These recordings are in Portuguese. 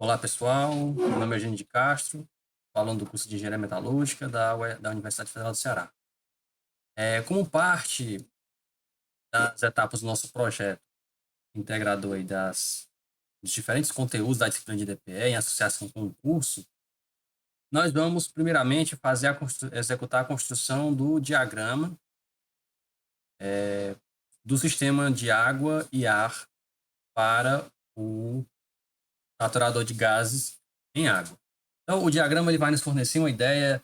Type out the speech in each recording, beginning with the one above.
Olá, pessoal. Meu nome é Eugênio de Castro, falando do curso de Engenharia Metalúrgica da Universidade Federal do Ceará. Como parte das etapas do nosso projeto integrador aí dos diferentes conteúdos da disciplina de DPE em associação com o curso, nós vamos primeiramente executar a construção do diagrama do sistema de água e ar para o saturador de gases em água. Então, o diagrama ele vai nos fornecer uma ideia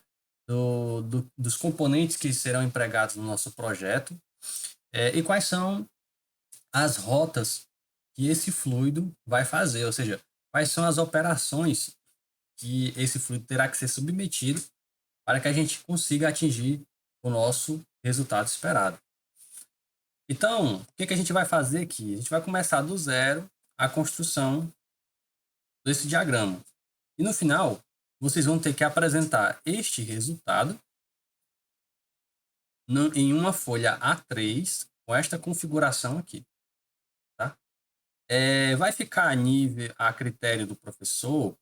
dos componentes que serão empregados no nosso projeto e quais são as rotas que esse fluido vai fazer, ou seja, quais são as operações que esse fluido terá que ser submetido para que a gente consiga atingir o nosso resultado esperado. Então, o que a gente vai fazer aqui? A gente vai começar do zero a construção desse diagrama. E no final, vocês vão ter que apresentar este resultado em uma folha A3 com esta configuração aqui. Tá? Vai ficar a critério do professor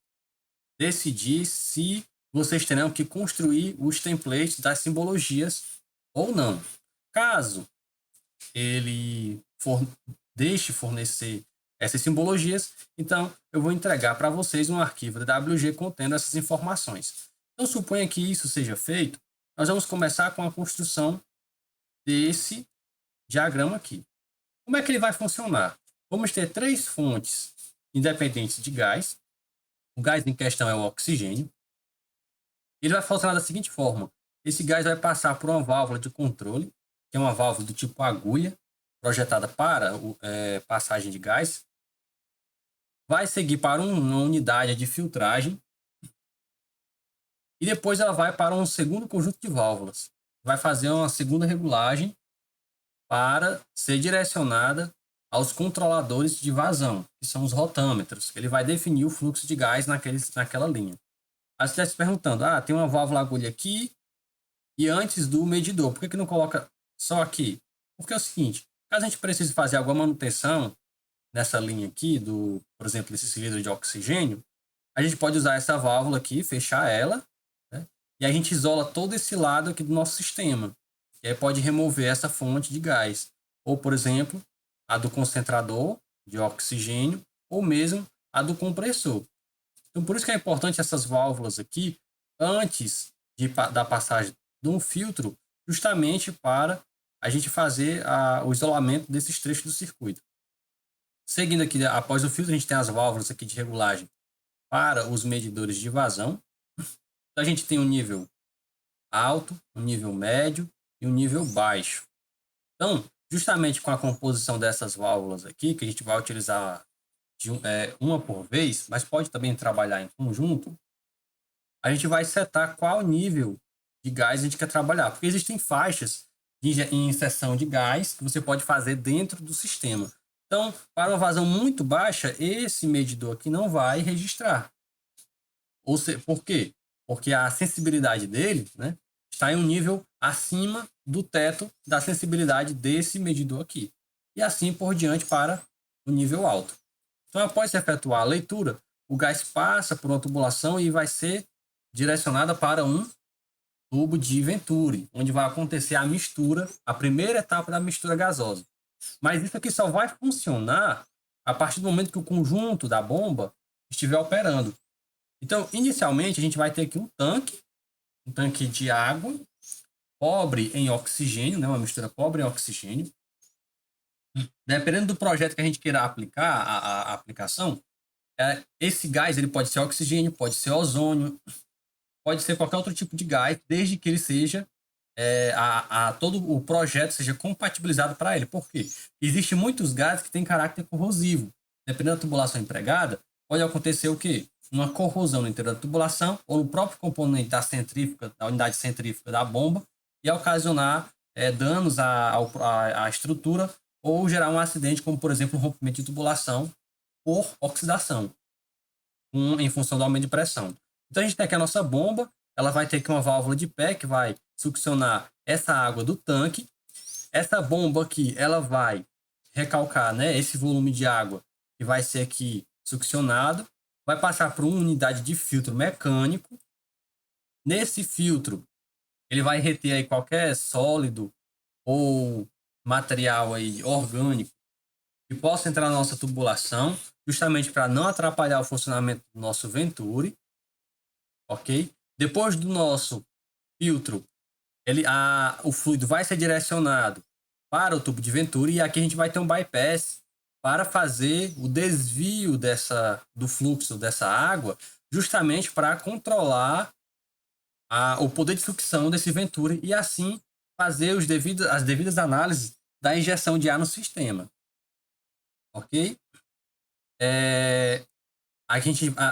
decidir se vocês terão que construir os templates das simbologias ou não. Caso ele deixe fornecer essas simbologias, então eu vou entregar para vocês um arquivo DWG contendo essas informações. Então, suponha que isso seja feito, nós vamos começar com a construção desse diagrama aqui. Como é que ele vai funcionar? Vamos ter três fontes independentes de gás. O gás em questão é o oxigênio. Ele vai funcionar da seguinte forma. Esse gás vai passar por uma válvula de controle, que é uma válvula do tipo agulha, projetada para passagem de gás. Vai seguir para uma unidade de filtragem. E depois ela vai para um segundo conjunto de válvulas. Vai fazer uma segunda regulagem para ser direcionada aos controladores de vazão, que são os rotâmetros. Ele vai definir o fluxo de gás naquela linha. Aí você está se perguntando, tem uma válvula agulha aqui e antes do medidor, por que não coloca só aqui? Porque é o seguinte, caso a gente precise fazer alguma manutenção nessa linha aqui, por exemplo, desse cilindro de oxigênio, a gente pode usar essa válvula aqui, fechar ela, né? E a gente isola todo esse lado aqui do nosso sistema. E aí pode remover essa fonte de gás. Ou, por exemplo, a do concentrador de oxigênio, ou mesmo a do compressor. Então, por isso que é importante essas válvulas aqui, antes da passagem de um filtro, justamente para a gente fazer o isolamento desses trechos do circuito. Seguindo aqui, após o filtro, a gente tem as válvulas aqui de regulagem para os medidores de vazão. Então, a gente tem um nível alto, um nível médio e um nível baixo. Então, justamente com a composição dessas válvulas aqui, que a gente vai utilizar uma por vez, mas pode também trabalhar em conjunto, a gente vai setar qual nível de gás a gente quer trabalhar, porque existem faixas em inserção de gás que você pode fazer dentro do sistema. Então, para uma vazão muito baixa, esse medidor aqui não vai registrar. Por quê? Porque a sensibilidade dele, né, está em um nível acima do teto da sensibilidade desse medidor aqui. E assim por diante para o nível alto. Então, após se efetuar a leitura, o gás passa por uma tubulação e vai ser direcionada para um tubo de Venturi, onde vai acontecer a mistura, a primeira etapa da mistura gasosa. Mas isso aqui só vai funcionar a partir do momento que o conjunto da bomba estiver operando. Então, inicialmente, a gente vai ter aqui um tanque de água, pobre em oxigênio, né? Uma mistura pobre em oxigênio. Dependendo do projeto que a gente queira aplicar, a aplicação, esse gás ele pode ser oxigênio, pode ser ozônio, pode ser qualquer outro tipo de gás, desde que ele seja, todo o projeto seja compatibilizado para ele. Por quê? Existem muitos gases que têm caráter corrosivo. Dependendo da tubulação empregada, pode acontecer o quê? Uma corrosão no interior da tubulação ou no próprio componente da unidade centrífuga da bomba e ocasionar danos à estrutura ou gerar um acidente, como, por exemplo, um rompimento de tubulação por oxidação, em função do aumento de pressão. Então, a gente tem aqui a nossa bomba, ela vai ter aqui uma válvula de pé que vai succionar essa água do tanque. Essa bomba aqui, ela vai recalcar, né, esse volume de água que vai ser aqui succionado, vai passar por uma unidade de filtro mecânico. Nesse filtro, ele vai reter aí qualquer sólido ou material aí orgânico que possa entrar na nossa tubulação, justamente para não atrapalhar o funcionamento do nosso Venturi, ok? Depois do nosso filtro, o fluido vai ser direcionado para o tubo de Venturi e aqui a gente vai ter um bypass para fazer o desvio do fluxo dessa água, justamente para controlar o poder de sucção desse Venturi e assim fazer as devidas análises da injeção de ar no sistema. Ok?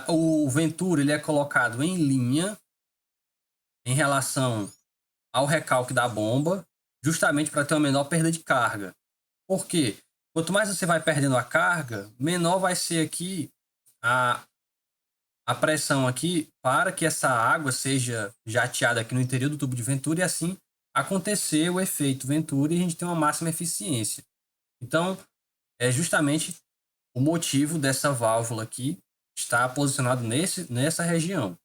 O Venturi ele é colocado em linha em relação ao recalque da bomba, justamente para ter uma menor perda de carga. Por quê? Quanto mais você vai perdendo a carga, menor vai ser aqui a pressão aqui para que essa água seja jateada aqui no interior do tubo de Venturi e assim acontecer o efeito Venturi e a gente tem uma máxima eficiência. Então, é justamente o motivo dessa válvula aqui estar posicionado nessa região.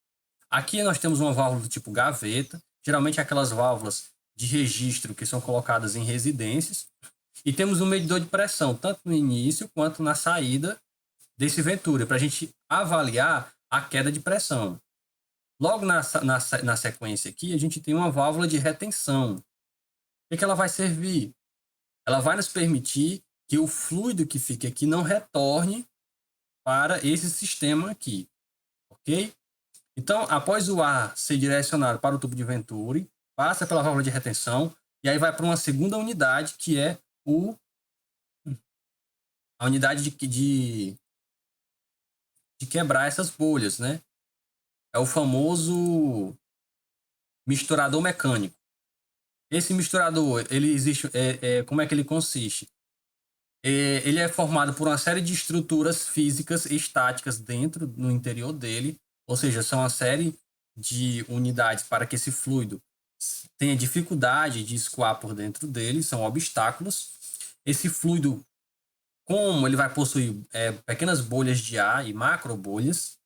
Aqui nós temos uma válvula do tipo gaveta, geralmente aquelas válvulas de registro que são colocadas em residências, e temos um medidor de pressão, tanto no início quanto na saída desse Venturi, para a gente avaliar a queda de pressão. Logo na sequência aqui, a gente tem uma válvula de retenção. O que ela vai servir? Ela vai nos permitir que o fluido que fique aqui não retorne para esse sistema aqui, ok? Então, após o ar ser direcionado para o tubo de Venturi, passa pela válvula de retenção e aí vai para uma segunda unidade, que é a unidade de quebrar essas bolhas, né? É o famoso misturador mecânico. Esse misturador, ele existe, como é que ele consiste? Ele é formado por uma série de estruturas físicas e estáticas no interior dele, ou seja, são uma série de unidades para que esse fluido tenha dificuldade de escoar por dentro dele, são obstáculos. Esse fluido, como ele vai possuir pequenas bolhas de ar e macro bolhas,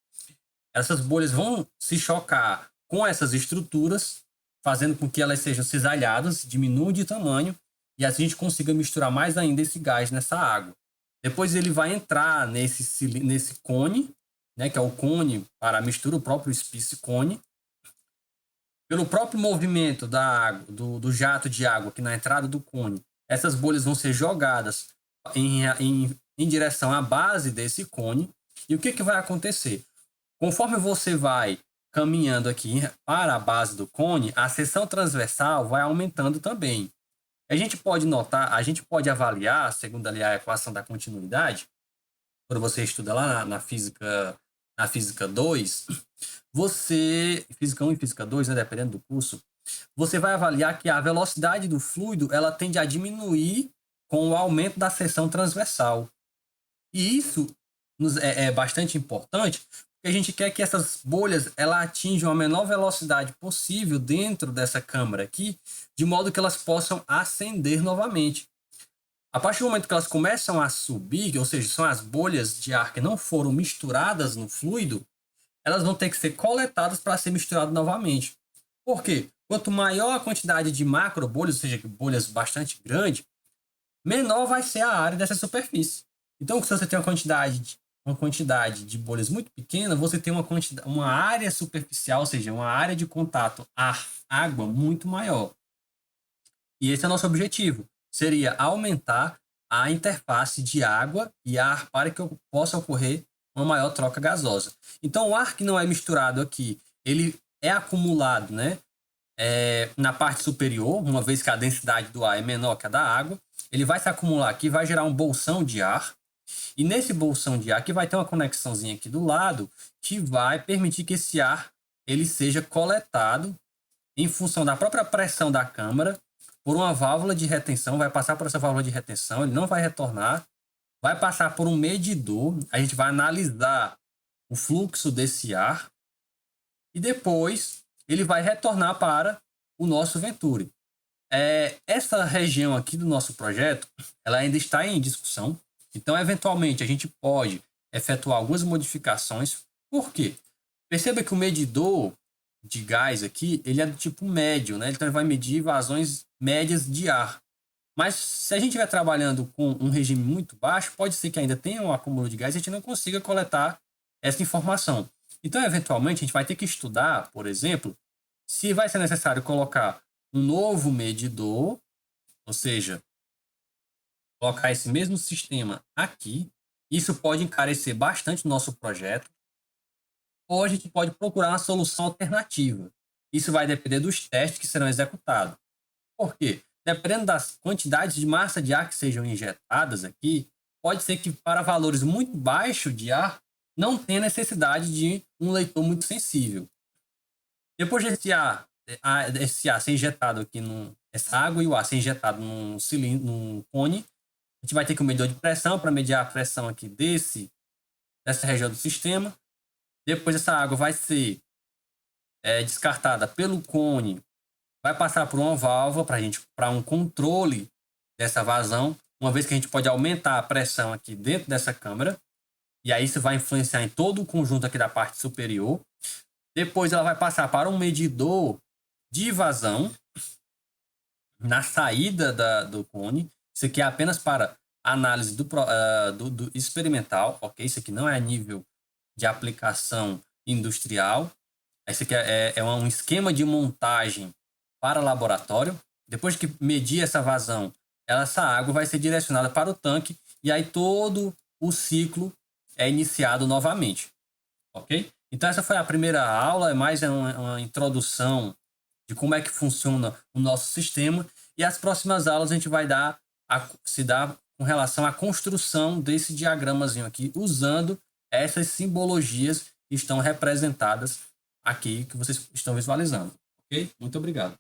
essas bolhas vão se chocar com essas estruturas, fazendo com que elas sejam cisalhadas, diminuam de tamanho, e assim a gente consiga misturar mais ainda esse gás nessa água. Depois ele vai entrar nesse cone, né, que é o cone para a mistura, o próprio Spice cone. Pelo próprio movimento da água, do jato de água aqui na entrada do cone, essas bolhas vão ser jogadas em direção à base desse cone. E o que vai acontecer? Conforme você vai caminhando aqui para a base do cone, a seção transversal vai aumentando também. A gente pode notar, a gente pode avaliar, segundo ali a equação da continuidade, quando você estuda lá na física 2, física 1 e física 2, né, dependendo do curso, você vai avaliar que a velocidade do fluido ela tende a diminuir com o aumento da seção transversal. E isso é bastante importante, porque a gente quer que essas bolhas ela atinjam a menor velocidade possível dentro dessa câmara aqui, de modo que elas possam ascender novamente. A partir do momento que elas começam a subir, ou seja, são as bolhas de ar que não foram misturadas no fluido, elas vão ter que ser coletadas para ser misturado novamente. Por quê? Quanto maior a quantidade de macro bolhas, ou seja, bolhas bastante grandes, menor vai ser a área dessa superfície. Então, se você tem uma quantidade de bolhas muito pequena, você tem uma área superficial, ou seja, uma área de contato ar-água muito maior. E esse é o nosso objetivo. Seria aumentar a interface de água e ar para que possa ocorrer uma maior troca gasosa. Então, o ar que não é misturado aqui, ele é acumulado, né, na parte superior, uma vez que a densidade do ar é menor que a da água, ele vai se acumular aqui, vai gerar um bolsão de ar, e nesse bolsão de ar aqui vai ter uma conexãozinha aqui do lado que vai permitir que esse ar ele seja coletado em função da própria pressão da câmara por uma válvula de retenção, vai passar por essa válvula de retenção, ele não vai retornar, vai passar por um medidor, a gente vai analisar o fluxo desse ar e depois ele vai retornar para o nosso Venturi. Essa região aqui do nosso projeto, ela ainda está em discussão, então eventualmente a gente pode efetuar algumas modificações Por quê? Perceba que o medidor de gás aqui, ele é do tipo médio, né? Então ele vai medir vazões médias de ar. Mas se a gente estiver trabalhando com um regime muito baixo, pode ser que ainda tenha um acúmulo de gás e a gente não consiga coletar essa informação. Então, eventualmente, a gente vai ter que estudar, por exemplo, se vai ser necessário colocar um novo medidor, ou seja, colocar esse mesmo sistema aqui. Isso pode encarecer bastante o nosso projeto, ou a gente pode procurar uma solução alternativa. Isso vai depender dos testes que serão executados. Por quê? Dependendo das quantidades de massa de ar que sejam injetadas aqui, pode ser que para valores muito baixos de ar não tenha necessidade de um leitor muito sensível. Depois esse ar ser injetado aqui, essa água e o ar ser injetado num cilindro, num cone, a gente vai ter que um medidor de pressão para medir a pressão aqui dessa região do sistema. Depois essa água vai ser descartada pelo cone, vai passar por uma válvula para um controle dessa vazão, uma vez que a gente pode aumentar a pressão aqui dentro dessa câmara, e aí isso vai influenciar em todo o conjunto aqui da parte superior. Depois ela vai passar para um medidor de vazão na saída do cone. Isso aqui é apenas para análise do experimental, ok? Isso aqui não é a nível de aplicação industrial. Esse aqui é um esquema de montagem para laboratório. Depois que medir essa vazão, essa água vai ser direcionada para o tanque e aí todo o ciclo é iniciado novamente, ok? Então essa foi a primeira aula, é mais uma introdução de como é que funciona o nosso sistema, e as próximas aulas a gente vai se dar com relação à construção desse diagramazinho aqui, usando essas simbologias que estão representadas aqui, que vocês estão visualizando, ok? Muito obrigado.